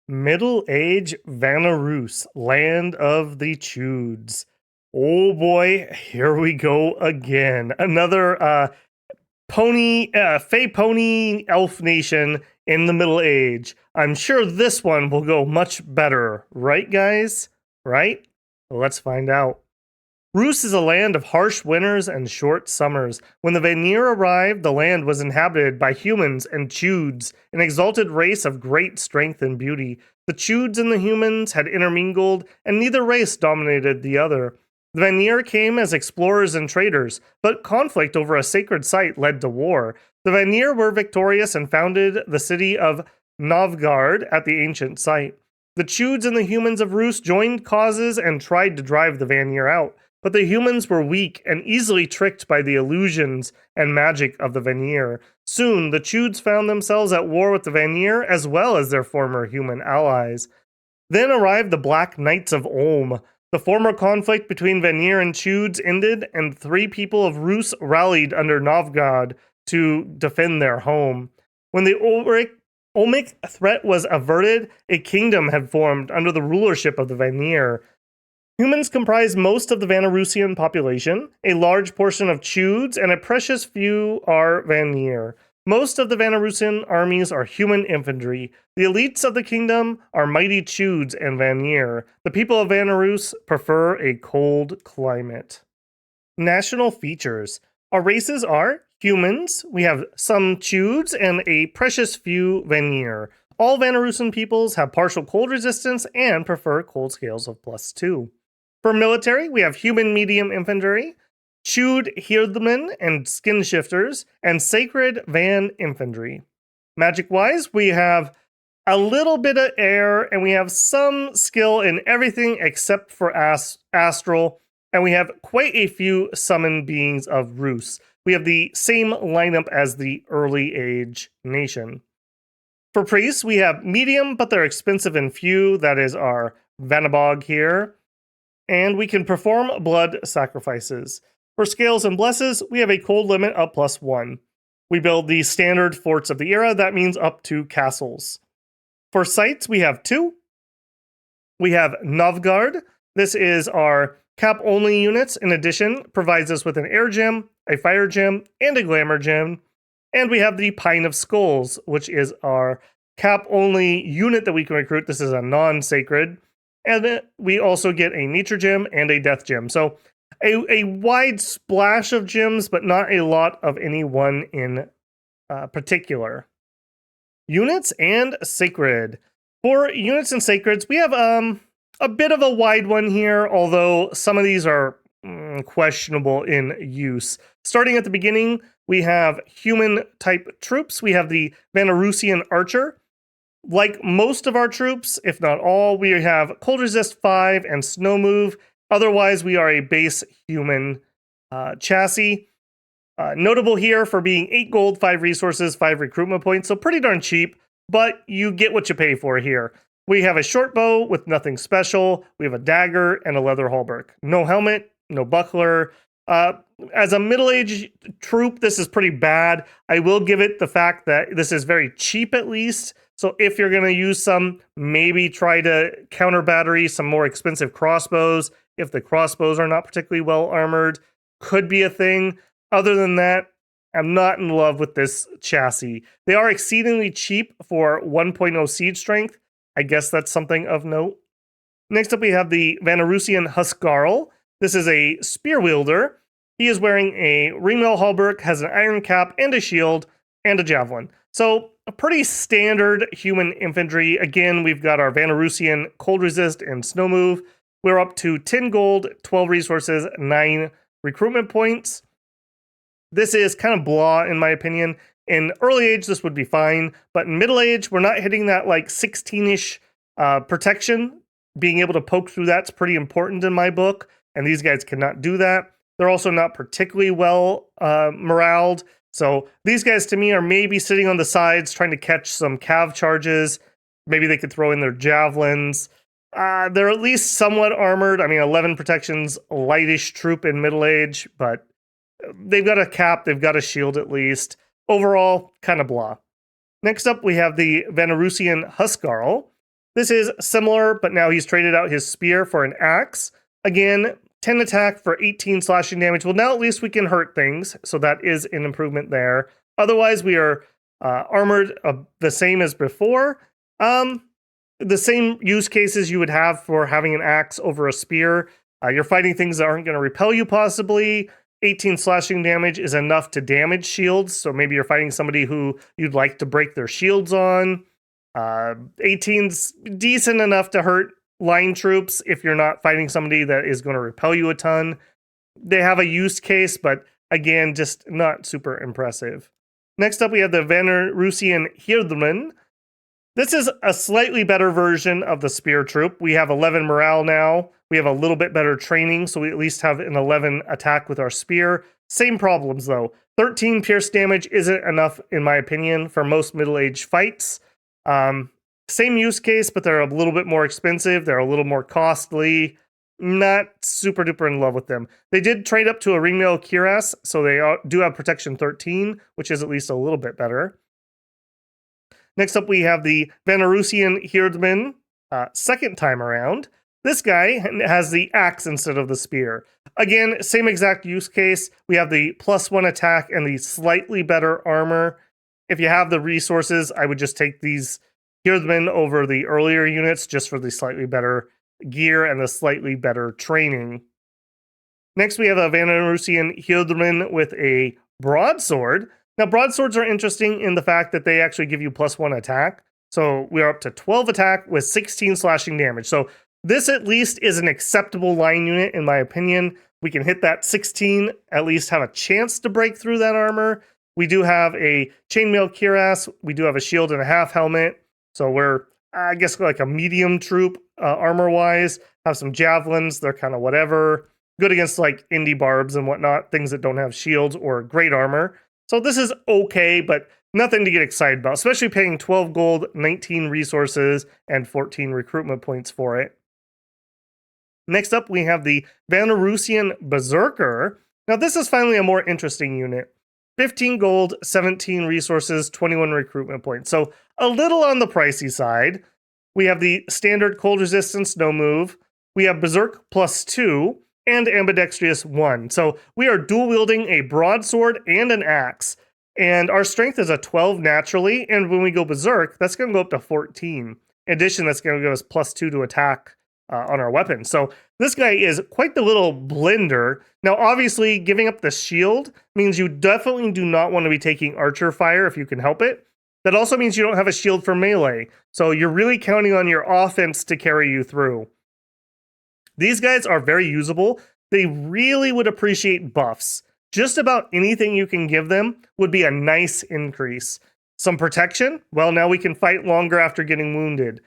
Middle Age Vanarus, land of the Chuds. Oh boy, here we go again. Another fey pony elf nation in the Middle Age. I'm sure this one will go much better, right, guys? Right? Well, let's find out. Rus is a land of harsh winters and short summers. When the Vanir arrived, the land was inhabited by humans and Chuds, an exalted race of great strength and beauty. The Chuds and the humans had intermingled, and neither race dominated the other. The Vanir came as explorers and traders, but conflict over a sacred site led to war. The Vanir were victorious and founded the city of Novgard at the ancient site. The Chuds and the humans of Rus joined causes and tried to drive the Vanir out. But the humans were weak and easily tricked by the illusions and magic of the Vanir. Soon, the Chuds found themselves at war with the Vanir as well as their former human allies. Then arrived the Black Knights of Ulm. The former conflict between Vanir and Chuds ended, and 3 people of Rus rallied under Novgorod to defend their home. When the Olmec threat was averted, a kingdom had formed under the rulership of the Vanir. Humans comprise most of the Vanarusian population, a large portion of Chuds, and a precious few are Vanir. Most of the Vanarusian armies are human infantry. The elites of the kingdom are mighty Chuds and Vanir. The people of Vanarus prefer a cold climate. National features. Our races are humans, we have some Chuds, and a precious few Vanir. All Vanarusian peoples have partial cold resistance and prefer cold scales of +2. For military, we have human medium infantry, Chud Herdmen and skin shifters, and sacred Van infantry. Magic-wise, we have a little bit of air, and we have some skill in everything except for astral, and we have quite a few summoned beings of Rus. We have the same lineup as the early age nation. For priests, we have medium, but they're expensive and few. That is our Vanabog here. And we can perform blood sacrifices. For scales and blesses, we have a cold limit of +1. We build the standard forts of the era. That means up to castles. For sites, we have 2. We have Novgard. This is our cap-only units. In addition, provides us with an air gem, a fire gem, and a glamour gem. And we have the Pine of Skulls, which is our cap-only unit that we can recruit. This is a non-sacred. And then we also get a nature gem and a death gem. So a wide splash of gems, but not a lot of any one in particular. Units and sacred. For units and sacreds, we have a bit of a wide one here, although some of these are questionable in use. Starting at the beginning, we have human-type troops. We have the Vanarusian archer. Like most of our troops, if not all, we have cold resist 5 and snow move. Otherwise, we are a base human chassis. Notable here for being 8 gold, 5 resources, 5 recruitment points. So pretty darn cheap, but you get what you pay for here. We have a short bow with nothing special. We have a dagger and a leather hauberk. No helmet, no buckler. As a middle-aged troop, this is pretty bad. I will give it the fact that this is very cheap at least. So if you're going to use some, maybe try to counter battery some more expensive crossbows. If the crossbows are not particularly well armored, could be a thing. Other than that, I'm not in love with this chassis. They are exceedingly cheap for 1.0 siege strength. I guess that's something of note. Next up, we have the Vanarusian Huskarl. This is a spear wielder. He is wearing a ringmail hauberk, has an iron cap and a shield, and a javelin. So a pretty standard human infantry. Again, we've got our Vanarusian cold resist and snow move. We're up to 10 gold, 12 resources, 9 recruitment points. This is kind of blah in my opinion. In early age, this would be fine, but in middle age, we're not hitting that like 16-ish protection. Being able to poke through that's pretty important in my book, and these guys cannot do that. They're also not particularly well moraled. So these guys to me are maybe sitting on the sides trying to catch some cav charges. Maybe they could throw in their javelins. They're at least somewhat armored. I mean, 11 protection's a lightish troop in middle age, but they've got a cap, they've got a shield at least. Overall, kind of blah. Next up, we have the Vanarusian Huskarl. This is similar, but now he's traded out his spear for an axe. Again, 10 attack for 18 slashing damage. Well, now at least we can hurt things, so that is an improvement there. Otherwise, we are armored the same as before. The same use cases you would have for having an axe over a spear. You're fighting things that aren't going to repel you, possibly. 18 slashing damage is enough to damage shields, so maybe you're fighting somebody who you'd like to break their shields on. 18's decent enough to hurt line troops if you're not fighting somebody that is going to repel you a ton. They have a use case, but again, just not super impressive. Next up, we have the Vanarusian Hirdman. This is a slightly better version of the spear troop. We have 11 morale now. We have a little bit better training, so we at least have an 11 attack with our spear. Same problems, though. 13 pierce damage isn't enough, in my opinion, for most middle-aged fights. Same use case, but they're a little bit more expensive. They're a little more costly. Not super duper in love with them. They did trade up to a ringmail cuirass, so they do have protection 13, which is at least a little bit better. Next up, we have the Vanarusian Hirdman, second time around. This guy has the axe instead of the spear. Again, same exact use case. We have the +1 attack and the slightly better armor. If you have the resources, I would just take these Hirdmen over the earlier units just for the slightly better gear and the slightly better training. Next, we have a Vanarusian Hirdman with a broadsword. Now, broadswords are interesting in the fact that they actually give you +1 attack. So we are up to 12 attack with 16 slashing damage. So this at least is an acceptable line unit, in my opinion. We can hit that 16, at least have a chance to break through that armor. We do have a chainmail cuirass. We do have a shield and a half helmet. So we're, I guess, like a medium troop armor-wise. Have some javelins. They're kind of whatever. Good against like indie barbs and whatnot, things that don't have shields or great armor. So this is okay, but nothing to get excited about, especially paying 12 gold, 19 resources, and 14 recruitment points for it. Next up, we have the Vanarusian Berserker. Now this is finally a more interesting unit. 15 gold, 17 resources, 21 recruitment points. So a little on the pricey side. We have the standard cold resistance, no move. We have Berserk +2 and ambidextrous 1. So we are dual wielding a broadsword and an axe. And our strength is a 12 naturally. And when we go Berserk, that's going to go up to 14. In addition, that's going to give us +2 to attack on our weapon. So this guy is quite the little blender. Now, obviously, giving up the shield means you definitely do not want to be taking archer fire if you can help it. That also means you don't have a shield for melee. So you're really counting on your offense to carry you through. These guys are very usable. They really would appreciate buffs. Just about anything you can give them would be a nice increase. Some protection. Well, now we can fight longer after getting wounded.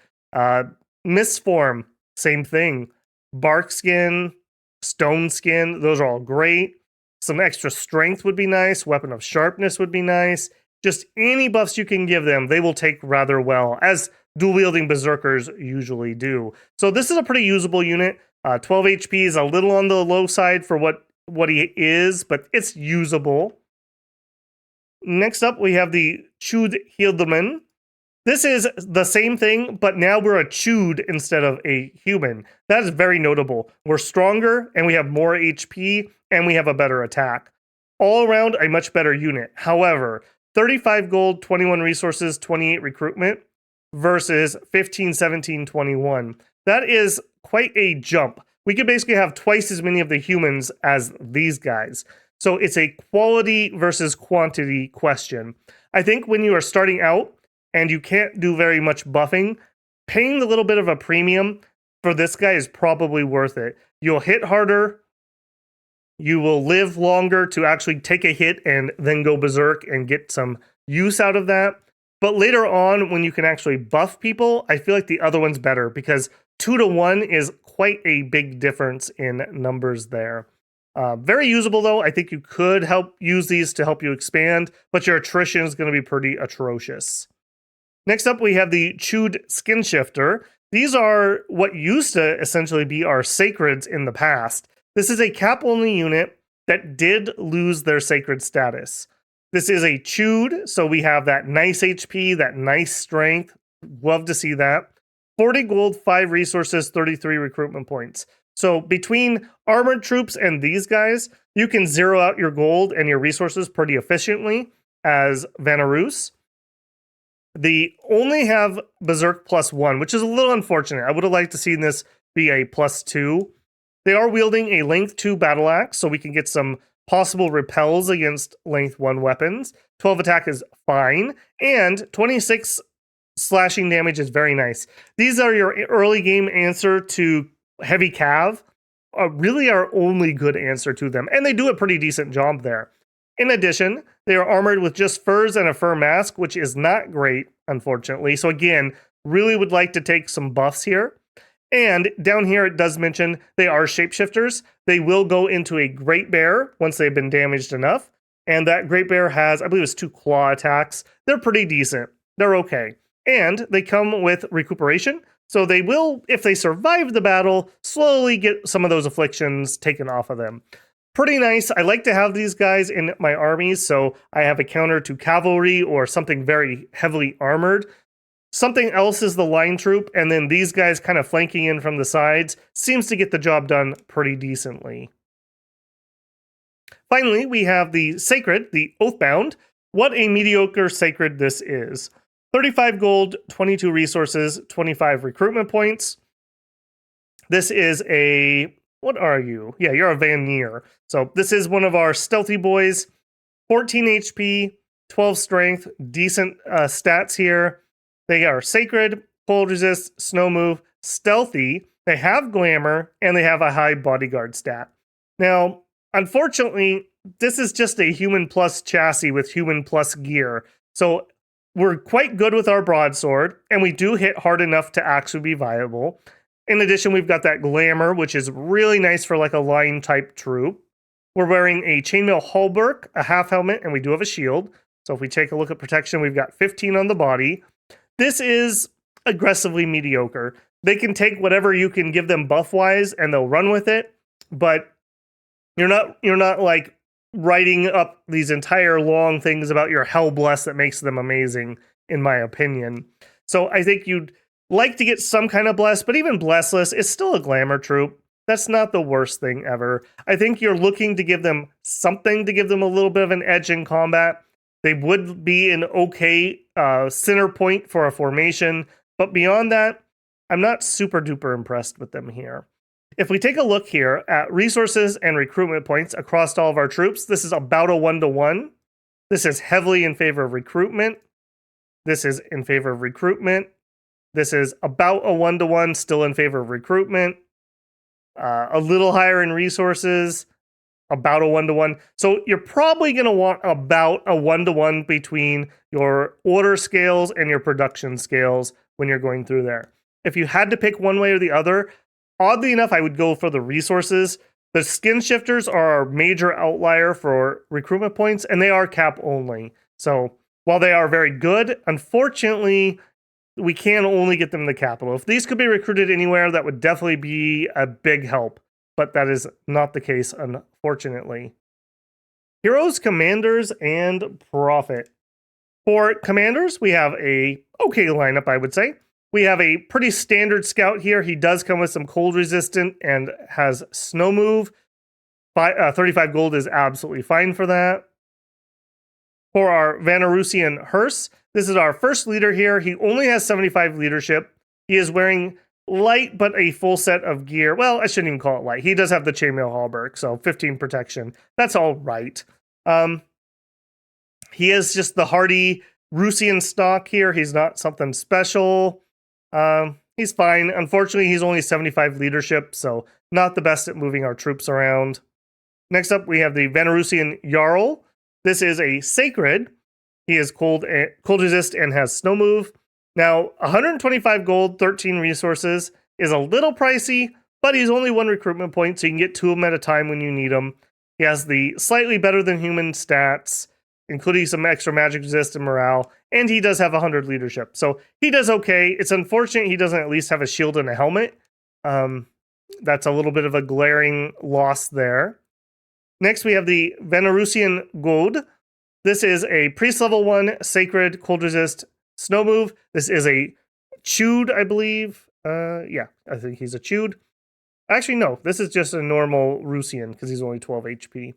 Mistform. Same thing. Bark skin, stone skin, those are all great. Some extra strength would be nice. Weapon of sharpness would be nice. Just any buffs you can give them, they will take rather well, as dual-wielding berserkers usually do. So this is a pretty usable unit. 12 HP is a little on the low side for what he is, but it's usable. Next up, we have the Chuds Hildeman. This is the same thing, but now we're a Chud instead of a human. That is very notable. We're stronger, and we have more HP, and we have a better attack. All around, a much better unit. However, 35 gold, 21 resources, 28 recruitment versus 15, 17, 21. That is quite a jump. We could basically have twice as many of the humans as these guys. So it's a quality versus quantity question. I think when you are starting out and you can't do very much buffing, paying a little bit of a premium for this guy is probably worth it. You'll hit harder. You will live longer to actually take a hit and then go berserk and get some use out of that. But later on, when you can actually buff people, I feel like the other one's better because 2 to 1 is quite a big difference in numbers there. Very usable, though. I think you could use these to help you expand, but your attrition is going to be pretty atrocious. Next up, we have the Chud Skin Shifter. These are what used to essentially be our sacreds in the past. This is a cap-only unit that did lose their sacred status. This is a Chud, so we have that nice HP, that nice strength. Love to see that. 40 gold, 5 resources, 33 recruitment points. So between armored troops and these guys, you can zero out your gold and your resources pretty efficiently as Vanarus. They only have Berserk +1, which is a little unfortunate. I would have liked to see this be a +2. They are wielding a length 2 battle axe, so we can get some possible repels against length 1 weapons. 12 attack is fine, and 26 slashing damage is very nice. These are your early game answer to heavy cav. Really our only good answer to them, and they do a pretty decent job there. In addition, they are armored with just furs and a fur mask, which is not great, unfortunately. So again, really would like to take some buffs here. And down here it does mention they are shapeshifters. They will go into a great bear once they've been damaged enough. And that great bear has, I believe it's 2 claw attacks. They're pretty decent. They're okay. And they come with recuperation. So they will, if they survive the battle, slowly get some of those afflictions taken off of them. Pretty nice. I like to have these guys in my armies, so I have a counter to cavalry or something very heavily armored. Something else is the line troop, and then these guys kind of flanking in from the sides seems to get the job done pretty decently. Finally, we have the Sacred, the Oathbound. What a mediocre Sacred this is. 35 gold, 22 resources, 25 recruitment points. This is a... What are you? Yeah, you're a Vanir. So this is one of our stealthy boys. 14 HP, 12 strength, decent stats here. They are sacred, cold resist, snow move, stealthy. They have glamour, and they have a high bodyguard stat. Now, unfortunately, this is just a human plus chassis with human plus gear. So we're quite good with our broadsword, and we do hit hard enough to actually be viable. In addition, we've got that glamour, which is really nice for like a line type troop. We're wearing a chainmail hallmark, a half helmet, and we do have a shield. So if we take a look at protection, we've got 15 on the body. This is aggressively mediocre. They can take whatever you can give them buff-wise, and they'll run with it. But you're not like writing up these entire long things about your hell bless that makes them amazing, in my opinion. So I think you'd like to get some kind of bless, but even blessless is still a glamour troop. That's not the worst thing ever. I think you're looking to give them something to give them a little bit of an edge in combat. They would be an okay center point for a formation, but beyond that, I'm not super duper impressed with them here. If we take a look here at resources and recruitment points across all of our troops, this is about a 1-to-1. This is heavily in favor of recruitment. This is in favor of recruitment. This is about a 1-to-1, still in favor of recruitment. A little higher in resources, about a 1-to-1. So you're probably going to want about a 1-to-1 between your order scales and your production scales when you're going through there. If you had to pick one way or the other, oddly enough, I would go for the resources. The skin shifters are our major outlier for recruitment points, and they are cap only. So while they are very good, unfortunately, we can only get them the capital. If these could be recruited anywhere, that would definitely be a big help, but that is not the case, unfortunately. Heroes, commanders, and profit. For commanders, we have a okay lineup, I would say. We have a pretty standard scout here. He does come with some cold resistant and has snow move. 35 gold is absolutely fine for that. For our Vanarusian Hearse, this is our first leader here. He only has 75 leadership. He is wearing light, but a full set of gear. Well, I shouldn't even call it light. He does have the chainmail hallmark, so 15 protection. That's all right. He is just the hardy Rusian stock here. He's not something special. He's fine. Unfortunately, he's only 75 leadership, so not the best at moving our troops around. Next up, we have the Vanarusian Jarl. This is a sacred. He is cold resist and has snow move. Now, 125 gold, 13 resources is a little pricey, but he's only 1 recruitment point, so you can get 2 of them at a time when you need them. He has the slightly better than human stats, including some extra magic resist and morale, and he does have 100 leadership. So he does okay. It's unfortunate he doesn't at least have a shield and a helmet. That's a little bit of a glaring loss there. Next, we have the Vanarusian Gold. This is a priest level 1, sacred, cold resist, snow move. This is a Chud, I believe. Yeah, I think he's a Chud. Actually, no, this is just a normal Rusian because he's only 12 HP.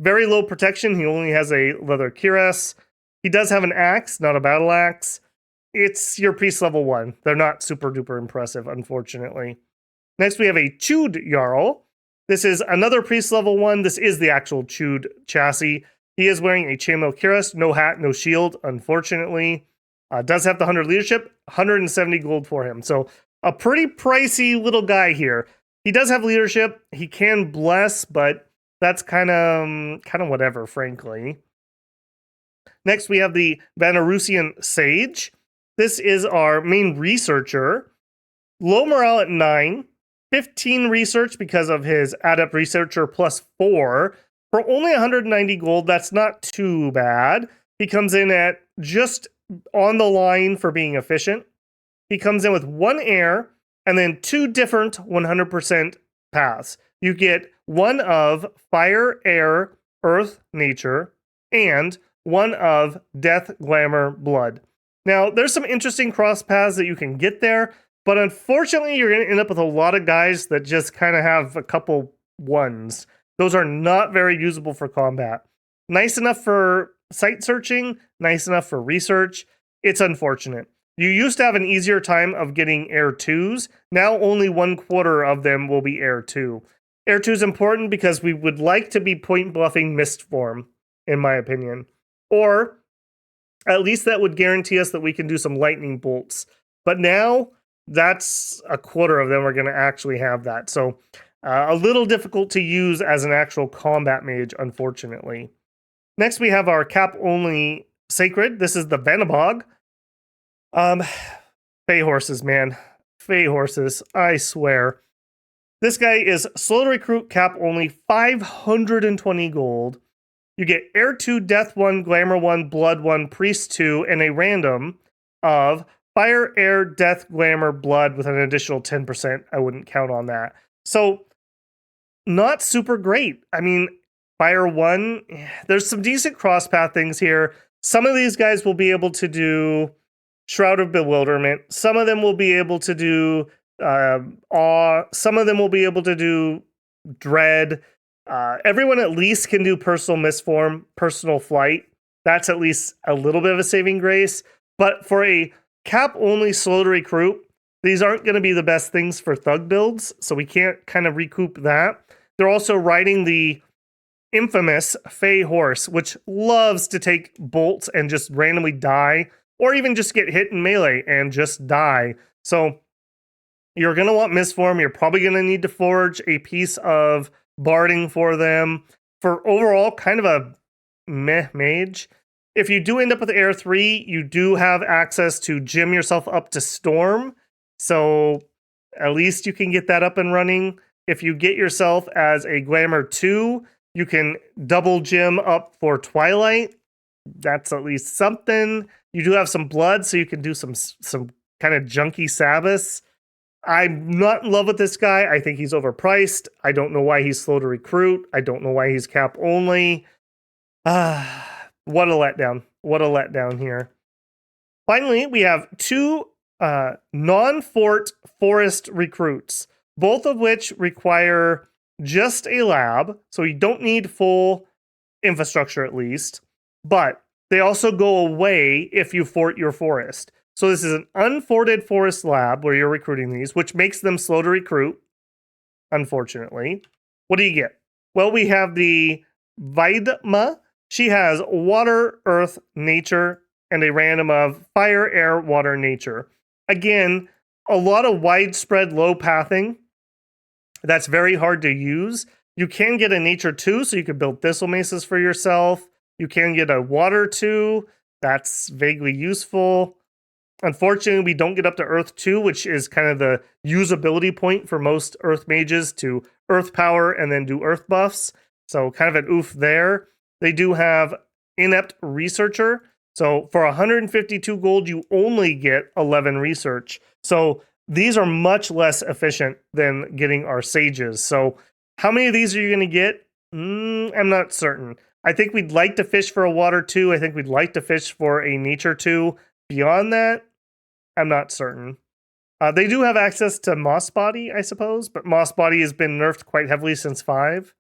Very low protection. He only has a leather cuirass. He does have an axe, not a battle axe. It's your priest level 1. They're not super duper impressive, unfortunately. Next, we have a Chud Jarl. This is another priest level 1. This is the actual Chud chassis. He is wearing a chainmail cuirass, no hat, no shield, unfortunately. Does have the 100 leadership, 170 gold for him. So a pretty pricey little guy here. He does have leadership. He can bless, but that's kind of whatever, frankly. Next, we have the Vanarusian Sage. This is our main researcher. Low morale at 9, 15 research because of his adept researcher plus 4. For only 190 gold, that's not too bad. He comes in at just on the line for being efficient. He comes in with 1 air and then 2 different 100% paths. You get 1 of fire, air, earth, nature, and 1 of death, glamour, blood. Now, there's some interesting cross paths that you can get there, but unfortunately, you're going to end up with a lot of guys that just kind of have a couple 1s. Those are not very usable for combat. Nice enough for site searching, nice enough for research. It's unfortunate. You used to have an easier time of getting Air 2s. Now only 1/4 of them will be Air 2. Air 2 is important because we would like to be point bluffing Mist Form, in my opinion. Or at least that would guarantee us that we can do some lightning bolts. But now that's 1/4 of them are going to actually have that. So a little difficult to use as an actual combat mage, unfortunately. Next, we have our cap-only Sacred. This is the Venabog. Fey horses, man. Fey horses, I swear. This guy is slow to recruit, cap only, 520 gold. You get Air 2, Death 1, Glamour 1, Blood 1, Priest 2, and a random of Fire, Air, Death, Glamour, Blood with an additional 10%. I wouldn't count on that. So, not super great. I mean, Fire 1, there's some decent crosspath things here. Some of these guys will be able to do Shroud of Bewilderment. Some of them will be able to do Awe. Some of them will be able to do Dread. Everyone at least can do Personal Misform, Personal Flight. That's at least a little bit of a saving grace. But for a cap-only slow to recruit, these aren't going to be the best things for thug builds, so we can't kind of recoup that. They're also riding the infamous Fey Horse, which loves to take bolts and just randomly die, or even just get hit in melee and just die. So you're going to want Misform. You're probably going to need to forge a piece of barding for them. For overall, kind of a meh mage. If you do end up with Air 3, you do have access to gym yourself up to Storm. So at least you can get that up and running. If you get yourself as a Glamour 2, you can double gym up for Twilight. That's at least something. You do have some blood, so you can do some kind of junky Sabbaths. I'm not in love with this guy. I think he's overpriced. I don't know why he's slow to recruit. I don't know why he's cap only. What a letdown. What a letdown here. Finally, we have 2 non-fort forest recruits, both of which require just a lab, so you don't need full infrastructure at least, but they also go away if you fort your forest. So this is an unforted forest lab where you're recruiting these, which makes them slow to recruit, unfortunately. What do you get? Well, we have the Vaidma. She has water, earth, nature, and a random of fire, air, water, nature. Again, a lot of widespread low pathing. That's very hard to use. You can get a nature 2, so you could build thistle maces for yourself. You can get a water 2. That's vaguely useful. Unfortunately, we don't get up to Earth 2, which is kind of the usability point for most Earth mages to Earth power and then do Earth buffs. So kind of an oof there. They do have Inept Researcher. So for 152 gold, you only get 11 research. So these are much less efficient than getting our sages. So how many of these are you going to get? I'm not certain. I think we'd like to fish for a water 2. I think we'd like to fish for a nature 2. Beyond that, I'm not certain. They do have access to Moss Body, I suppose, but Moss Body has been nerfed quite heavily since 5.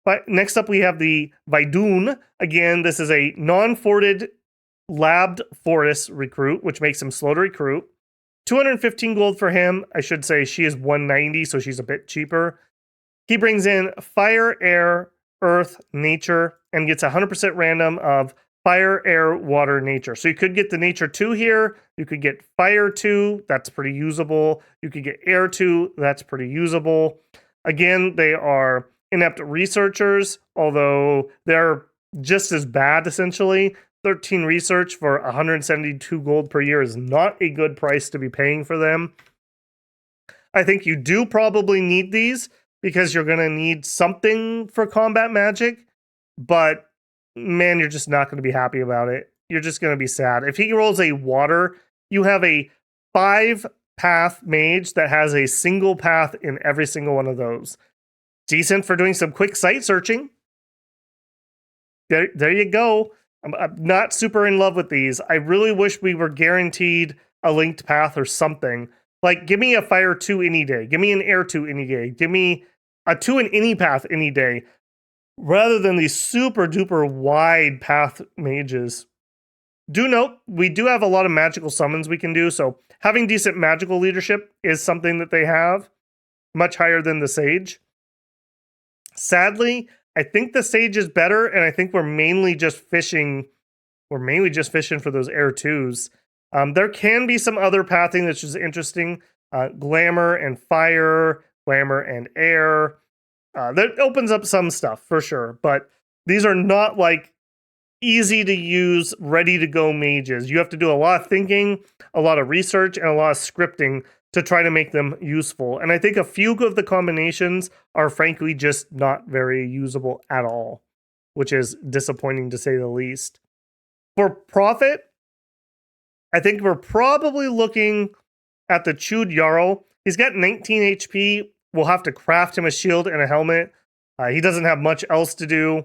But next up, we have the Vidun. Again, this is a non-forted labbed forest recruit, which makes him slow to recruit. 215 gold for him. I should say she is 190, so she's a bit cheaper. He brings in fire, air, earth, nature, and gets 100% random of fire, air, water, nature. So you could get the nature 2 here. You could get fire 2. That's pretty usable. You could get air 2. That's pretty usable. Again, they are inept researchers, although they're just as bad, essentially. 13 research for 172 gold per year is not a good price to be paying for them. I think you do probably need these because you're going to need something for combat magic, but man, you're just not going to be happy about it. You're just going to be sad. If he rolls a water, you have a 5-path mage that has a single path in every single one of those. Decent for doing some quick site searching. There you go. I'm not super in love with these. I really wish we were guaranteed a linked path or something. Like, give me a fire 2 any day. Give me an air 2 any day. Give me a 2 in any path any day. Rather than these super duper wide path mages. Do note, we do have a lot of magical summons we can do. So having decent magical leadership is something that they have. Much higher than the sage. Sadly, I think the sage is better, and I think we're mainly just fishing. We're mainly just fishing for those air 2s. There can be some other pathing that's just interesting. Glamour and fire, glamour and air. That opens up some stuff for sure, but these are not like easy to use, ready to go mages. You have to do a lot of thinking, a lot of research, and a lot of scripting to try to make them useful. And I think a few of the combinations are frankly just not very usable at all, which is disappointing to say the least. For profit, I think we're probably looking at the Chud Jarl. He's got 19 HP. We'll have to craft him a shield and a helmet. He doesn't have much else to do.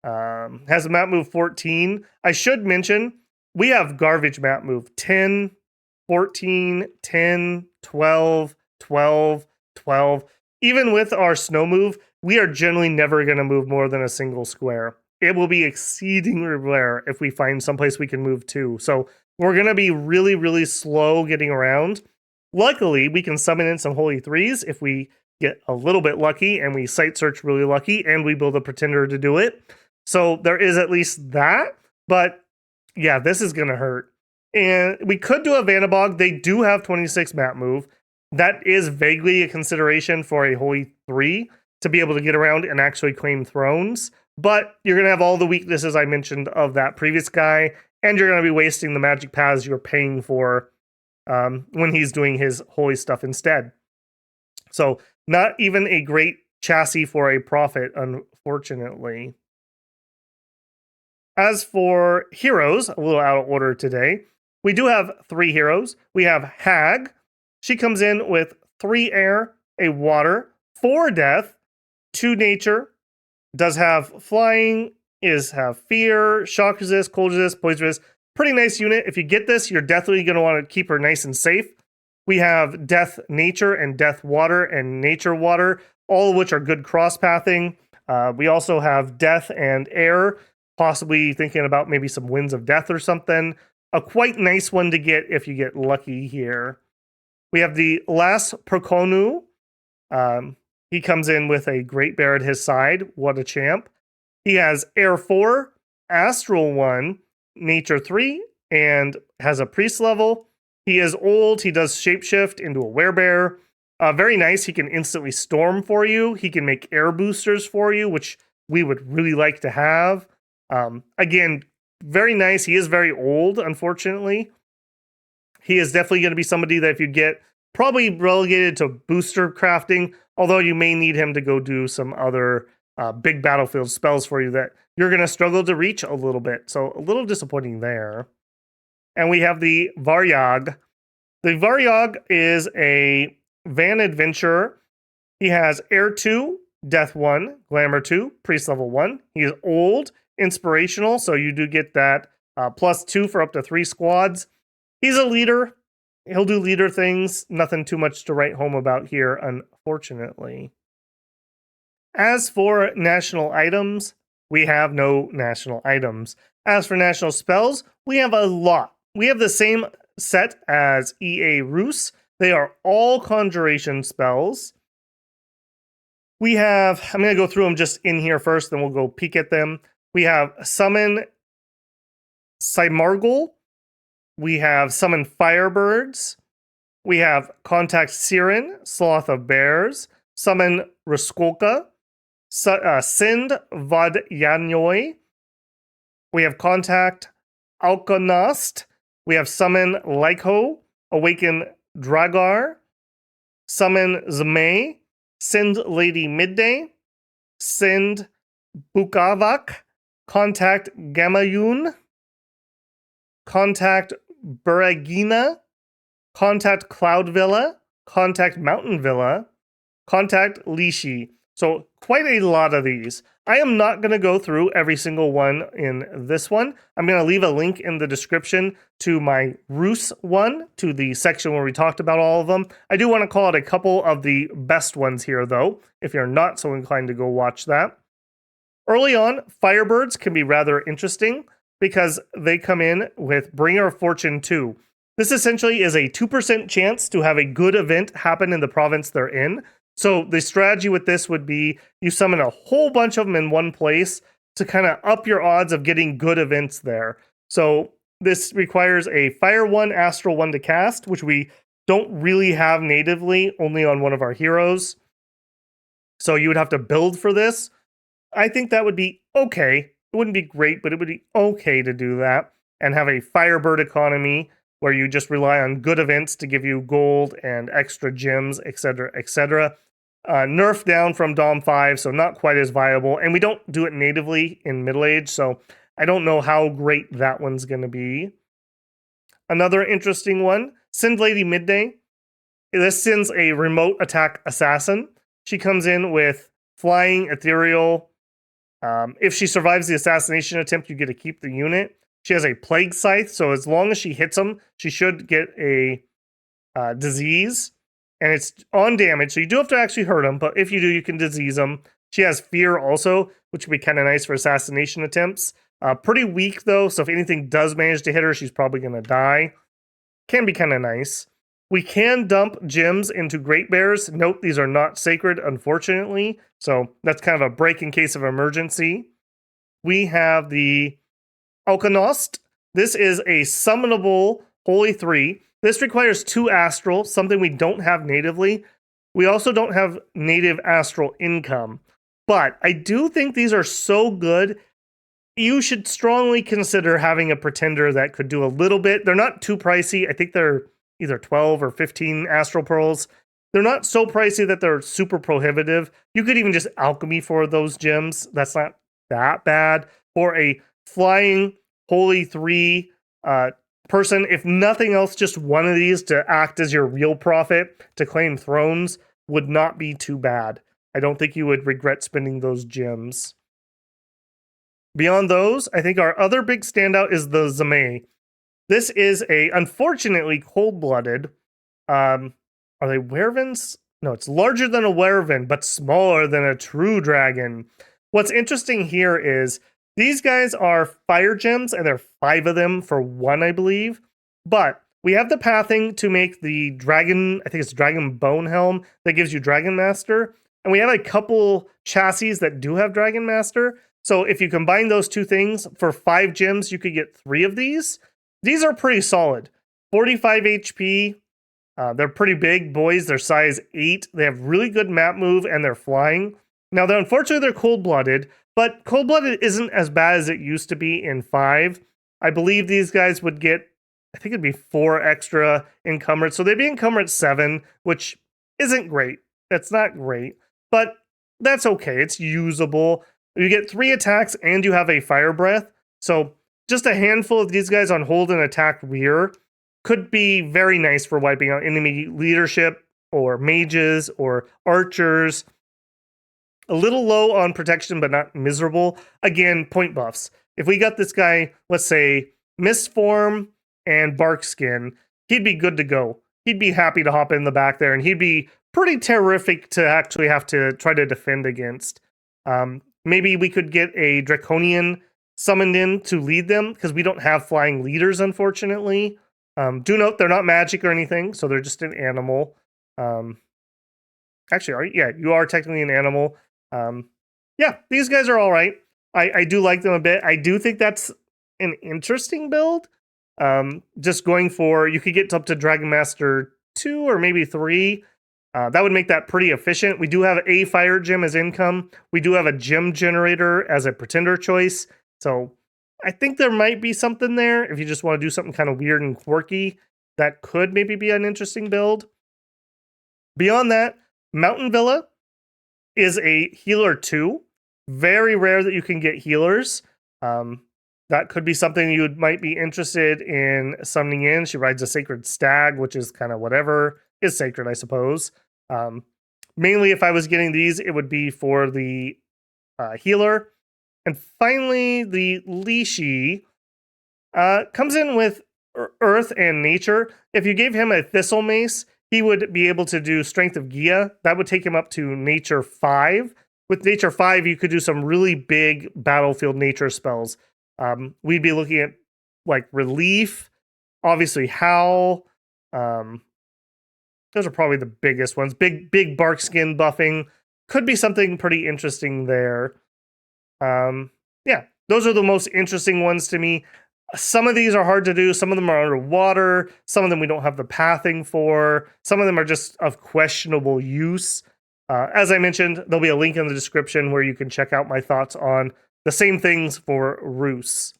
Has a map move 14. I should mention, we have garbage map move 10, 14, 10, 12, 12, 12. Even with our snow move, we are generally never going to move more than a single square. It will be exceedingly rare if we find someplace we can move to. So we're going to be really, really slow getting around. Luckily, we can summon in some Holy Threes if we get a little bit lucky and we site search really lucky and we build a pretender to do it. So there is at least that. But yeah, this is going to hurt. And we could do a Vanabog. They do have 26 map move. That is vaguely a consideration for a Holy 3 to be able to get around and actually claim thrones. But you're going to have all the weaknesses I mentioned of that previous guy, and you're going to be wasting the magic paths you're paying for when he's doing his holy stuff instead. So not even a great chassis for a profit, unfortunately. As for heroes, a little out of order today, we do have 3 heroes. We have Hag. She comes in with 3 air, a water, 4 death, 2 nature, does have flying, have fear, shock resist, cold resist, poison resist. Pretty nice unit. If you get this, you're definitely going to want to keep her nice and safe. We have death nature and death water and nature water, all of which are good cross-pathing. We also have death and air, possibly thinking about maybe some winds of death or something. A quite nice one to get if you get lucky here. We have the last Prokonu. He comes in with a Great Bear at his side. What a champ. He has Air 4, Astral 1, Nature 3, and has a Priest level. He is old. He does shapeshift into a Werebear. Very nice. He can instantly storm for you. He can make air boosters for you, which we would really like to have. Again, very nice. He is very old, unfortunately. He is definitely going to be somebody that if you get, probably relegated to booster crafting, although you may need him to go do some other big battlefield spells for you that you're going to struggle to reach a little bit. So a little disappointing there. And we have the Varyag. The Varyag is a van adventurer. He has Air 2, Death 1, Glamour 2, Priest level 1. He is old, inspirational, so you do get that +2 for up to 3 squads. He's a leader. He'll do leader things. Nothing too much to write home about here, unfortunately. As for national items, we have no national items. As for national spells, we have a lot. We have the same set as EA Rus. They are all conjuration spells. We have, I'm going to go through them just in here first, then we'll go peek at them. We have Summon Cymargle. We have Summon Firebirds. We have Contact Siren, Sloth of Bears. Summon Ruskolka. Sind Vodyanoi. We have Contact Alkonost. We have Summon Lyko. Awaken Dragar. Summon Zmei. Sind Lady Midday. Sind Bukavak. Contact Gamayun. Contact Buragina. Contact Cloud Villa. Contact Mountain Villa. Contact Lishi. So quite a lot of these. I am not going to go through every single one in this one. I'm going to leave a link in the description to my Rus one, to the section where we talked about all of them. I do want to call out a couple of the best ones here, though, if you're not so inclined to go watch that. Early on, Firebirds can be rather interesting because they come in with Bringer of Fortune 2. This essentially is a 2% chance to have a good event happen in the province they're in. So the strategy with this would be you summon a whole bunch of them in one place to kind of up your odds of getting good events there. So this requires a Fire 1, Astral 1 to cast, which we don't really have natively, only on one of our heroes. So you would have to build for this. I think that would be okay. It wouldn't be great, but it would be okay to do that and have a Firebird economy where you just rely on good events to give you gold and extra gems, etc., etc. Nerf down from Dom 5, so not quite as viable. And we don't do it natively in Middle Age, so I don't know how great that one's going to be. Another interesting one, Sind Lady Midday. This sends a remote attack assassin. She comes in with flying, ethereal. If she survives the assassination attempt, you get to keep the unit. She has a Plague Scythe, so as long as she hits them, she should get a disease. And it's on damage, so you do have to actually hurt them, but if you do, you can disease them. She has Fear also, which would be kind of nice for assassination attempts. Pretty weak, though, so if anything does manage to hit her, she's probably going to die. Can be kind of nice. We can dump gems into Great Bears. Note, these are not sacred, unfortunately, so that's kind of a break in case of emergency. We have the Alkonost. This is a summonable Holy 3. This requires 2 Astral, something we don't have natively. We also don't have native Astral income. But I do think these are so good, you should strongly consider having a Pretender that could do a little bit. They're not too pricey. I think they're either 12 or 15 Astral Pearls. They're not so pricey that they're super prohibitive. You could even just alchemy for those gems. That's not that bad. For a flying Holy 3 person, if nothing else, just one of these to act as your real profit to claim thrones would not be too bad. I don't think you would regret spending those gems. Beyond those, I think our other big standout is the Zmei. This is a, unfortunately, cold-blooded. Are they werevens? No, it's larger than a werevan, but smaller than a true dragon. What's interesting here is these guys are fire gems, and there are 5 of them for 1, I believe. But we have the pathing to make the dragon, I think it's Dragon Bone Helm, that gives you Dragon Master. And we have a couple chassis that do have Dragon Master. So if you combine those 2 things, for 5 gems, you could get 3 of these. These are pretty solid. 45 HP. They're pretty big boys. They're size 8. They have really good map move, and they're flying. Now, unfortunately, they're cold-blooded, but cold-blooded isn't as bad as it used to be in 5. I believe these guys would get, I think it'd be 4 extra encumbered. So they'd be encumbered 7, which isn't great. That's not great, but that's okay. It's usable. You get 3 attacks, and you have a Fire Breath. So just a handful of these guys on hold and attack rear could be very nice for wiping out enemy leadership or mages or archers. A little low on protection, but not miserable. Again, point buffs. If we got this guy, let's say, Mist Form and Bark Skin, he'd be good to go. He'd be happy to hop in the back there, and he'd be pretty terrific to actually have to try to defend against. Maybe we could get a Draconian summoned in to lead them, because we don't have flying leaders, unfortunately. Do note they're not magic or anything, so they're just an animal. Actually, yeah, you are technically an animal. Yeah, these guys are all right. I do like them a bit. I do think that's an interesting build. Just going for, you could get up to Dragon Master 2 or maybe 3. That would make that pretty efficient. We do have a fire gem as income. We do have a gem generator as a pretender choice. So I think there might be something there. If you just want to do something kind of weird and quirky, that could maybe be an interesting build. Beyond that, Mountain Villa is a healer 2. Very rare that you can get healers. That could be something you might be interested in summoning in. She rides a sacred stag, which is kind of whatever is sacred, I suppose. Mainly, if I was getting these, it would be for the healer. And finally, the Lishi comes in with earth and nature. If you gave him a Thistle Mace, he would be able to do Strength of Gia. That would take him up to Nature 5. With Nature 5, you could do some really big battlefield nature spells. We'd be looking at like Relief, obviously Howl. Those are probably the biggest ones. Big bark skin buffing. Could be something pretty interesting there. Yeah, those are the most interesting ones to me. Some of these are hard to do. Some of them are underwater. Some of them we don't have the pathing for. Some of them are just of questionable use. As I mentioned, there'll be a link in the description where you can check out my thoughts on the same things for Rus.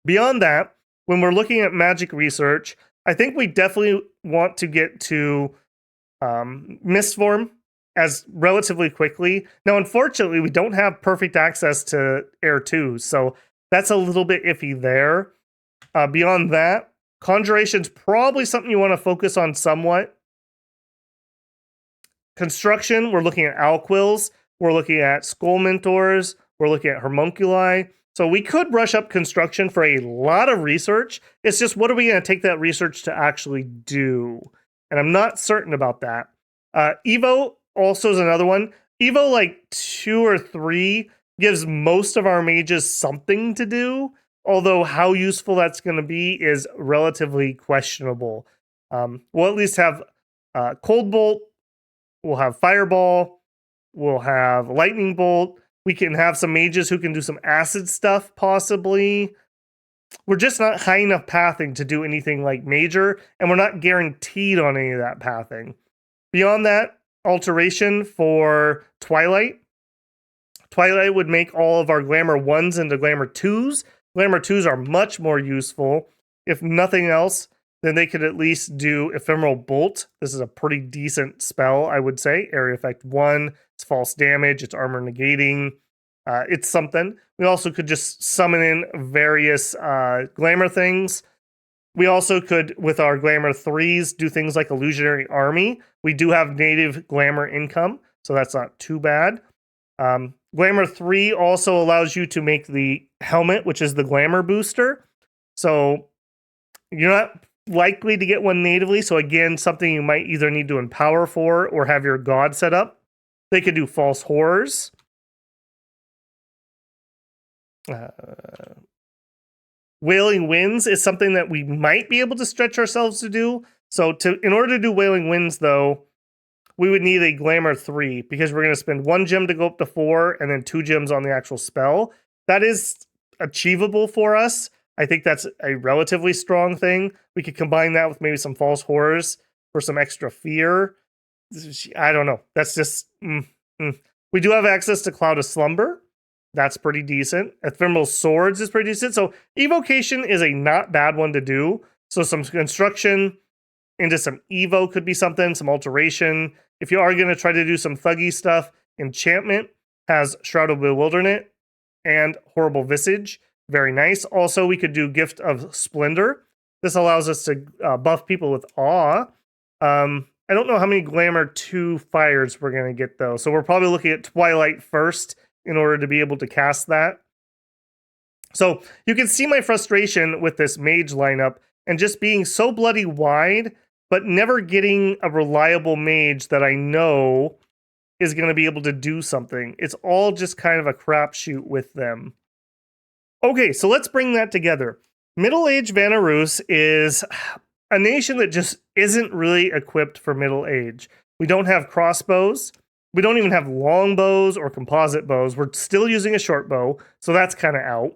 Beyond that, when we're looking at magic research, I think we definitely want to get to Mistform as relatively quickly. Now, unfortunately, we don't have perfect access to Air 2, so that's a little bit iffy there. Beyond that, Conjuration's probably something you want to focus on somewhat. Construction, we're looking at Alquills, we're looking at Skull Mentors, we're looking at Homunculi. So we could rush up construction for a lot of research. It's just, what are we going to take that research to actually do? And I'm not certain about that. Evo also is another one. Evo like 2 or 3 gives most of our mages something to do, although how useful that's going to be is relatively questionable. We'll at least have Cold Bolt, we'll have Fireball, we'll have Lightning Bolt. We can have some mages who can do some acid stuff, possibly. We're just not high enough pathing to do anything like major, and we're not guaranteed on any of that pathing. Beyond that, alteration for Twilight. Twilight would make all of our Glamour 1s into Glamour 2s. Glamour 2s are much more useful. If nothing else, then they could at least do Ephemeral Bolt. This is a pretty decent spell, I would say. Area Effect 1, it's false damage, it's armor negating. It's something. We also could just summon in various Glamour things. We also could, with our Glamour 3s, do things like Illusionary Army. We do have native Glamour income, so that's not too bad. Glamour 3 also allows you to make the helmet, which is the Glamour booster. So you're not likely to get one natively. So again, something you might either need to empower for or have your god set up. They could do False Horrors. Wailing Winds is something that we might be able to stretch ourselves to do. So in order to do Wailing Winds, though, we would need a Glamour 3, because we're going to spend 1 gem to go up to 4 and then 2 gems on the actual spell. That is achievable for us. I think that's a relatively strong thing. We could combine that with maybe some False Horrors for some extra fear. I don't know. That's just... We do have access to Cloud of Slumber. That's pretty decent. Ephemeral Swords is pretty decent. So Evocation is a not bad one to do. So some construction into some Evo could be something, some alteration. If you are going to try to do some thuggy stuff, Enchantment has Shroud of Bewilderment and Horrible Visage. Very nice. Also, we could do Gift of Splendor. This allows us to buff people with Awe. I don't know how many Glamour 2 fires we're going to get, though. So we're probably looking at Twilight first in order to be able to cast that. So you can see my frustration with this mage lineup, and just being so bloody wide, but never getting a reliable mage that I know is going to be able to do something. It's all just kind of a crapshoot with them. Okay, so let's bring that together. Middle-aged Vanarus is a nation that just isn't really equipped for middle age. We don't have crossbows. We don't even have longbows or composite bows. We're still using a short bow, so that's kind of out.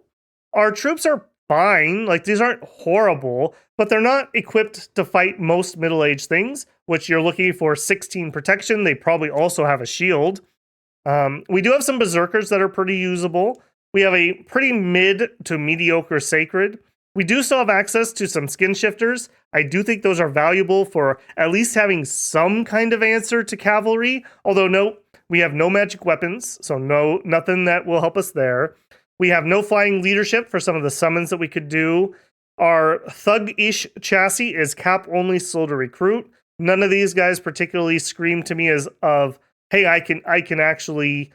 Our troops are fine. Like, these aren't horrible, but they're not equipped to fight most middle-aged things, which you're looking for 16 protection. They probably also have a shield. We do have some berserkers that are pretty usable. We have a pretty mid to mediocre sacred. We do still have access to some skin shifters. I do think those are valuable for at least having some kind of answer to cavalry. Although no, we have no magic weapons, so nothing that will help us there. We have no flying leadership for some of the summons that we could do. Our thug-ish chassis is cap only, slow to recruit. None of these guys particularly scream to me as of, hey, I can actually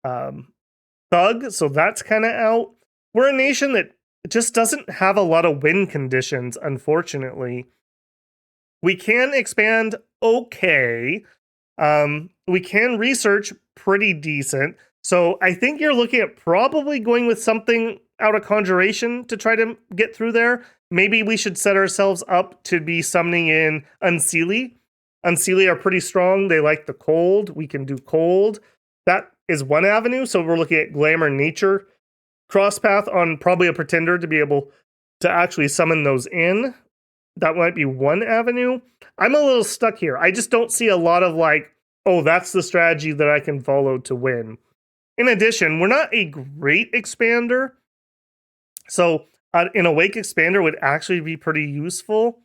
thug, so that's kind of out. We're a nation that just doesn't have a lot of win conditions, unfortunately. We can expand okay. We can research pretty decent. So I think you're looking at probably going with something out of Conjuration to try to get through there. Maybe we should set ourselves up to be summoning in Unseelie. Unseelie are pretty strong. They like the cold. We can do cold. That is one avenue. So we're looking at Glamour Nature crosspath on probably a pretender to be able to actually summon those in. That might be one avenue. I'm a little stuck here. I just don't see a lot of like, oh, that's the strategy that I can follow to win. In addition, we're not a great expander. So an Awake expander would actually be pretty useful.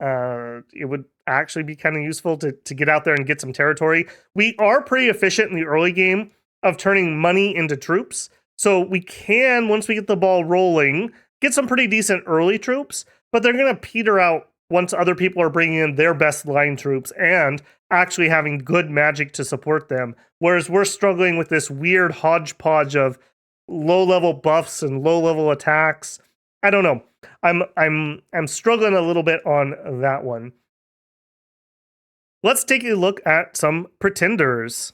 It would actually be kind of useful to get out there and get some territory. We are pretty efficient in the early game of turning money into troops. So we can, once we get the ball rolling, get some pretty decent early troops, but they're going to peter out once other people are bringing in their best line troops and actually having good magic to support them. Whereas we're struggling with this weird hodgepodge of low-level buffs and low-level attacks. I don't know. I'm struggling a little bit on that one. Let's take a look at some pretenders.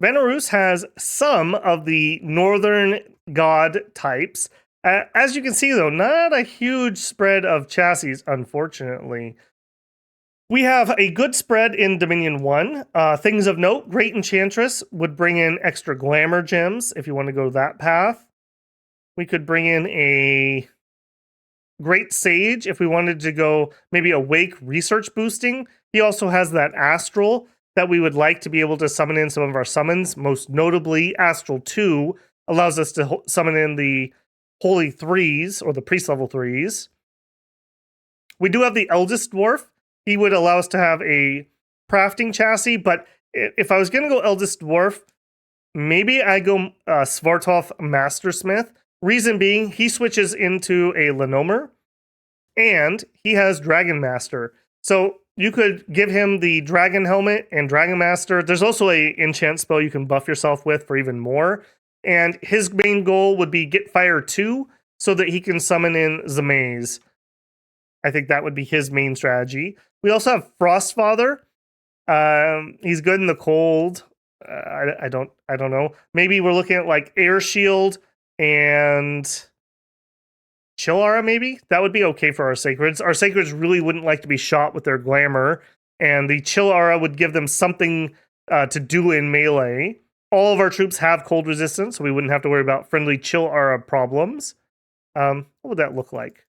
Vanarus has some of the northern god types. As you can see, though, not a huge spread of chassis, unfortunately. We have a good spread in Dominion 1. Things of note, Great Enchantress would bring in extra glamour gems if you want to go that path. We could bring in a Great Sage if we wanted to go maybe Awake research boosting. He also has that Astral that we would like to be able to summon in some of our summons. Most notably, Astral 2 allows us to summon in the Holy 3s, or the Priest level 3s. We do have the Eldest Dwarf. He would allow us to have a crafting chassis, but if I was going to go Eldest Dwarf, maybe I go Svartolf Mastersmith. Reason being, he switches into a Lenomer, and he has Dragon Master. So you could give him the Dragon Helmet and Dragon Master. There's also a enchant spell you can buff yourself with for even more. And his main goal would be get Fire 2 so that he can summon in Zamaze. I think that would be his main strategy. We also have Frostfather. He's good in the cold. I don't know. Maybe we're looking at like Air Shield and Chillara, maybe? That would be okay for our Sacreds. Our Sacreds really wouldn't like to be shot with their glamour, and the Chillara would give them something to do in melee. All of our troops have cold resistance, so we wouldn't have to worry about friendly Chillara problems. What would that look like?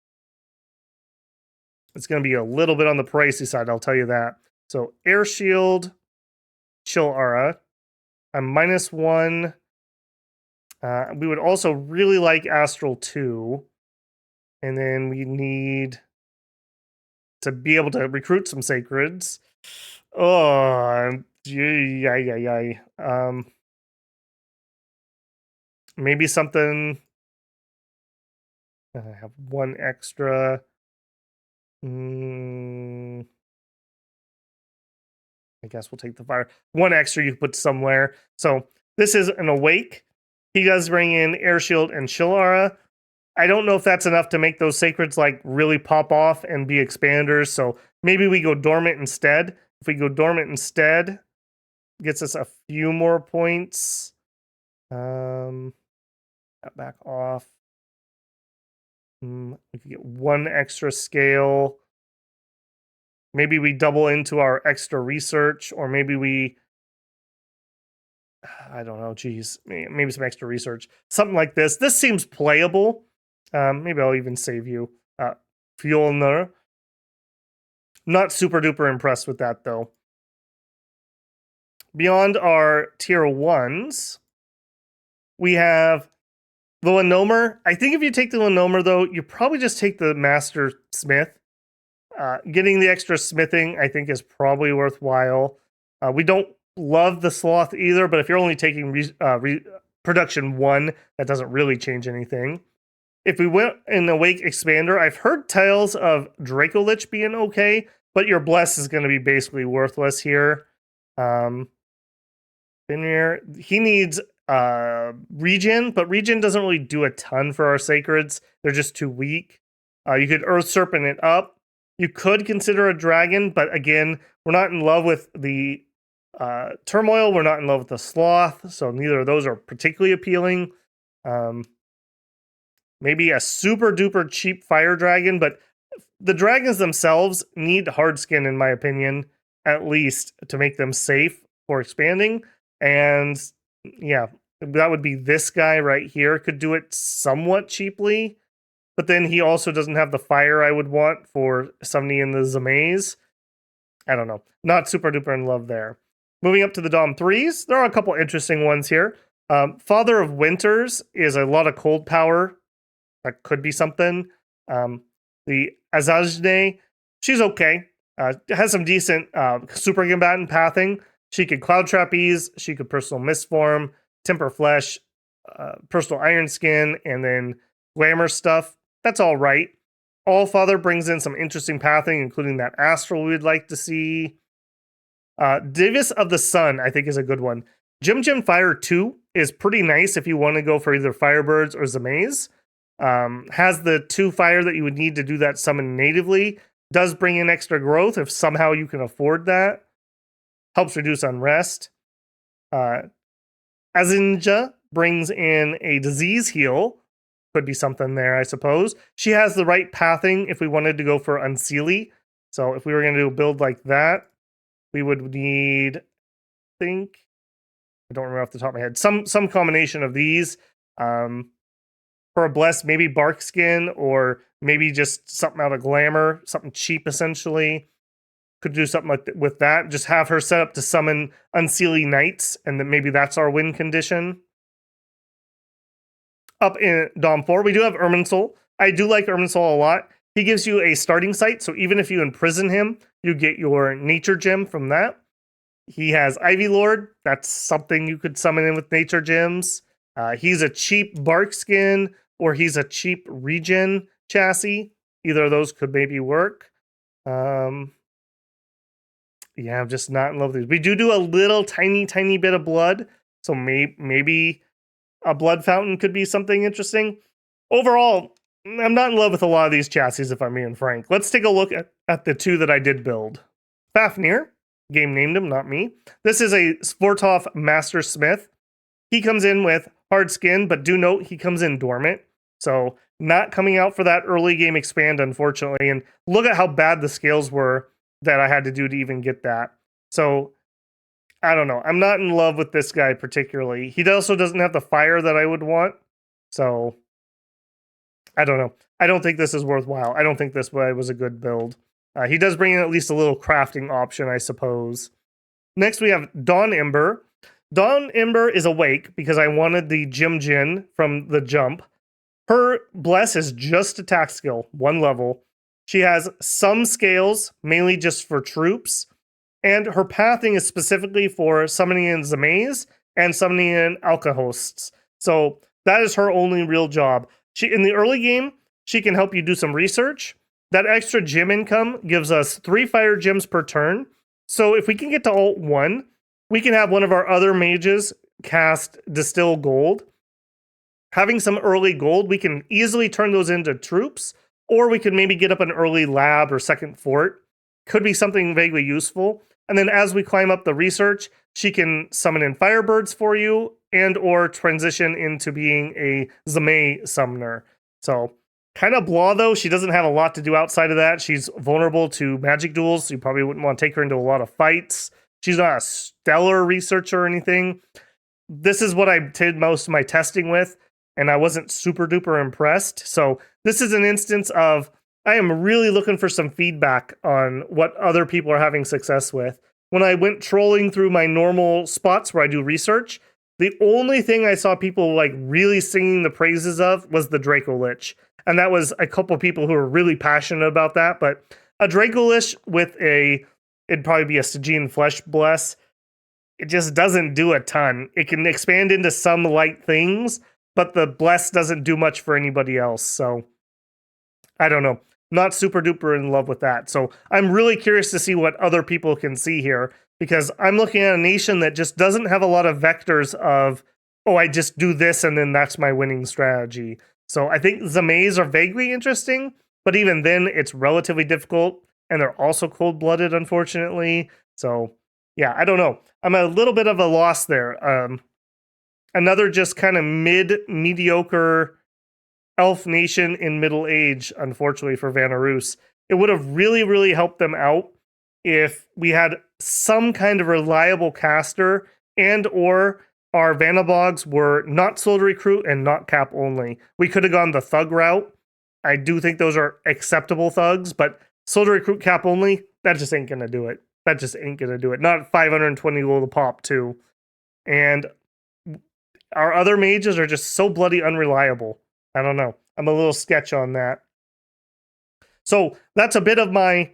It's going to be a little bit on the pricey side, I'll tell you that. So Air Shield, Chillara. I'm -1. We would also really like Astral 2. And then we need to be able to recruit some Sacreds. Oh, maybe something. I have one extra. I guess we'll take the fire. One extra you can put somewhere. So this is an Awake. He does bring in Air Shield and Chillara. I don't know if that's enough to make those sacreds like really pop off and be expanders. So maybe we go dormant instead. If we go dormant instead, gets us a few more points. Back off. We could get one extra scale. Maybe we double into our extra research, or maybe we, I don't know, geez, maybe some extra research. Something like this. This seems playable. Maybe I'll even save you. Fjolnir. Not super duper impressed with that, though. Beyond our tier 1s, we have the Linomer. I think if you take the Linomer, though, you probably just take the Master Smith. Getting the extra smithing, I think, is probably worthwhile. We don't love the Sloth either, but if you're only taking production 1, that doesn't really change anything. If we went in Awake Expander, I've heard tales of Dracolich being okay, but your Bless is going to be basically worthless here. He needs regen, but regen doesn't really do a ton for our Sacreds. They're just too weak. You could Earth Serpent it up. You could consider a dragon, but again, we're not in love with the Turmoil. We're not in love with the Sloth, so neither of those are particularly appealing. Maybe a super duper cheap fire dragon, but the dragons themselves need hard skin, in my opinion, at least to make them safe for expanding. And yeah, that would be this guy right here. Could do it somewhat cheaply, but then he also doesn't have the fire I would want for somebody in the Zamaze. I don't know. Not super duper in love there. Moving up to the Dom 3s, there are a couple interesting ones here. Father of Winters is a lot of cold power. That could be something. The Azajne, she's okay. Has some decent super combatant pathing. She could Cloud Trapeze, she could Personal Mistform, Temper Flesh, Personal Iron Skin, and then Glamour stuff. That's all right. Allfather brings in some interesting pathing, including that Astral we'd like to see. Davis of the Sun, I think, is a good one. Jim Fire 2 is pretty nice if you want to go for either Firebirds or Zamaze. Has the 2 fire that you would need to do that summon natively. Does bring in extra growth if somehow you can afford that. Helps reduce unrest. Azinja brings in a disease heal. Could be something there, I suppose. She has the right pathing if we wanted to go for Unseelie. So if we were going to do a build like that, we would need, I think, I don't remember off the top of my head, some combination of these. For a Bless, maybe Bark Skin, or maybe just something out of Glamour, something cheap essentially. Could do something like with that. Just have her set up to summon Unseelie Knights, and then maybe that's our win condition. Up in Dom 4, we do have Irminsul. I do like Irminsul a lot. He gives you a starting site, so even if you imprison him, you get your Nature Gem from that. He has Ivy Lord. That's something you could summon in with Nature Gems. He's a cheap Bark Skin, or he's a cheap Regen chassis. Either of those could maybe work. Yeah, I'm just not in love with these. We do a little tiny bit of blood, so maybe a blood fountain could be something interesting. Overall, I'm not in love with a lot of these chassis, if I'm being frank. Let's take a look at the 2 that I did build. Fafnir, game named him, not me. This is a Sportov Master Smith. He comes in with hard skin, but do note he comes in dormant. So not coming out for that early game expand, unfortunately. And look at how bad the scales were that I had to do to even get that. So I don't know. I'm not in love with this guy particularly. He also doesn't have the fire that I would want. So I don't know. I don't think this is worthwhile. I don't think this was a good build. He does bring in at least a little crafting option, I suppose. Next, we have Dawn Ember. Dawn Ember is awake because I wanted the Jim Jin from the jump. Her Bless is just attack skill, 1 level. She has some scales, mainly just for troops. And her pathing is specifically for summoning in Zamaze and summoning in Alkahosts. So that is her only real job. In the early game, she can help you do some research. That extra gem income gives us 3 fire gems per turn. So if we can get to Alt 1, we can have one of our other mages cast Distill Gold. having some early gold, we can easily turn those into troops, or we could maybe get up an early lab or second fort. Could be something vaguely useful. And then as we climb up the research, she can summon in firebirds for you and or transition into being a Zamei summoner. So kind of blah though. She doesn't have a lot to do outside of that. She's vulnerable to magic duels. So you probably wouldn't want to take her into a lot of fights. She's not a stellar researcher or anything. This is what I did most of my testing with, and I wasn't super duper impressed. So this is an instance of I am really looking for some feedback on what other people are having success with. When I went trolling through my normal spots where I do research, the only thing I saw people like really singing the praises of was the Draco Lich. And that was a couple people who were really passionate about that. But a Draco Lich with it'd probably be a Stygian Flesh Bless, it just doesn't do a ton. It can expand into some light things, but the Bless doesn't do much for anybody else. So I don't know. Not super duper in love with that. So I'm really curious to see what other people can see here, because I'm looking at a nation that just doesn't have a lot of vectors of, oh, I just do this and then that's my winning strategy. So I think Zameis are vaguely interesting, but even then it's relatively difficult, and they're also cold-blooded, unfortunately. So yeah, I don't know. I'm a little bit of a loss there. Another just kind of mediocre elf nation in middle age, unfortunately, for Vanarus. It would have really, really helped them out if we had some kind of reliable caster, and or our Vanabogs were not soul to recruit and not cap only. We could have gone the thug route. I do think those are acceptable thugs, but soul to recruit cap only, that just ain't gonna do it. That just ain't gonna do it. Not 520 gold a pop, too. And our other mages are just so bloody unreliable. I don't know. I'm a little sketch on that. So that's a bit of my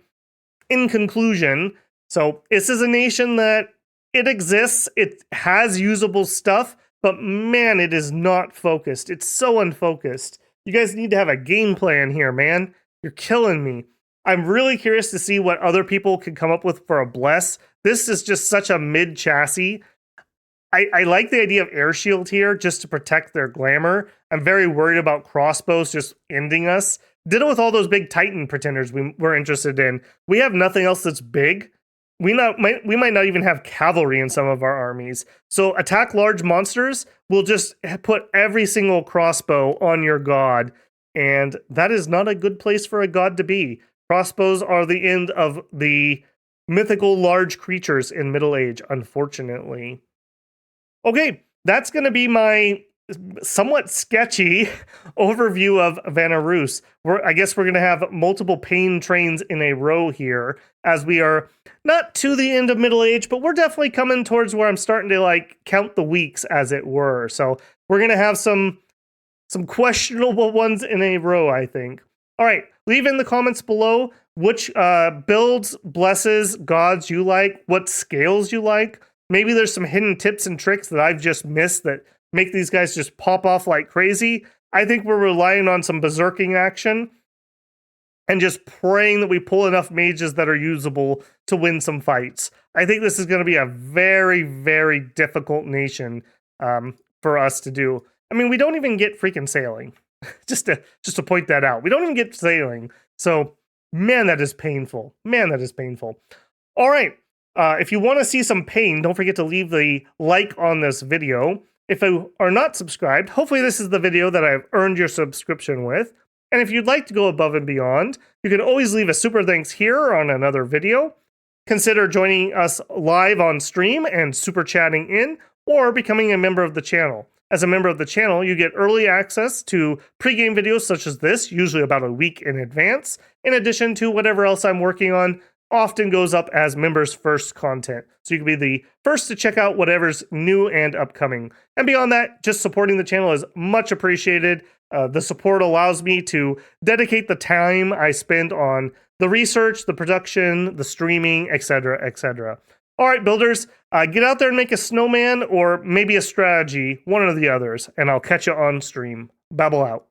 in conclusion. So this is a nation that it exists. It has usable stuff, but man, it is not focused. It's so unfocused. You guys need to have a game plan here, man. You're killing me. I'm really curious to see what other people can come up with for a bless. This is just such a mid chassis. I like the idea of air shield here just to protect their glamour. I'm very worried about crossbows just ending us. Ditto with all those big Titan pretenders we're interested in. We have nothing else that's big. We might not even have cavalry in some of our armies. So attack large monsters, we'll just put every single crossbow on your god. And that is not a good place for a god to be. Crossbows are the end of the mythical large creatures in Middle Age, unfortunately. Okay, that's going to be my somewhat sketchy overview of Vanarus. I guess we're going to have multiple pain trains in a row here, as we are not to the end of Middle Age, but we're definitely coming towards where I'm starting to like count the weeks, as it were. So we're going to have some questionable ones in a row, I think. All right, leave in the comments below which builds, blesses, gods you like, what scales you like. Maybe there's some hidden tips and tricks that I've just missed that make these guys just pop off like crazy. I think we're relying on some berserking action and just praying that we pull enough mages that are usable to win some fights. I think this is going to be a very, very difficult nation for us to do. I mean, we don't even get freaking sailing. just to point that out. We don't even get sailing. So, man, that is painful. Man, that is painful. All right. If you want to see some pain, don't forget to leave the like on this video. If you are not subscribed, hopefully this is the video that I've earned your subscription with. And if you'd like to go above and beyond, you can always leave a super thanks here or on another video. Consider joining us live on stream and super chatting in, or becoming a member of the channel. As a member of the channel, you get early access to pregame videos such as this, usually about a week in advance, in addition to whatever else I'm working on. Often goes up as members first content. So you can be the first to check out whatever's new and upcoming. And beyond that, just supporting the channel is much appreciated. The support allows me to dedicate the time I spend on the research, the production, the streaming, etc., etc. All right, builders, get out there and make a snowman or maybe a strategy, one or the others, and I'll catch you on stream. Babble out.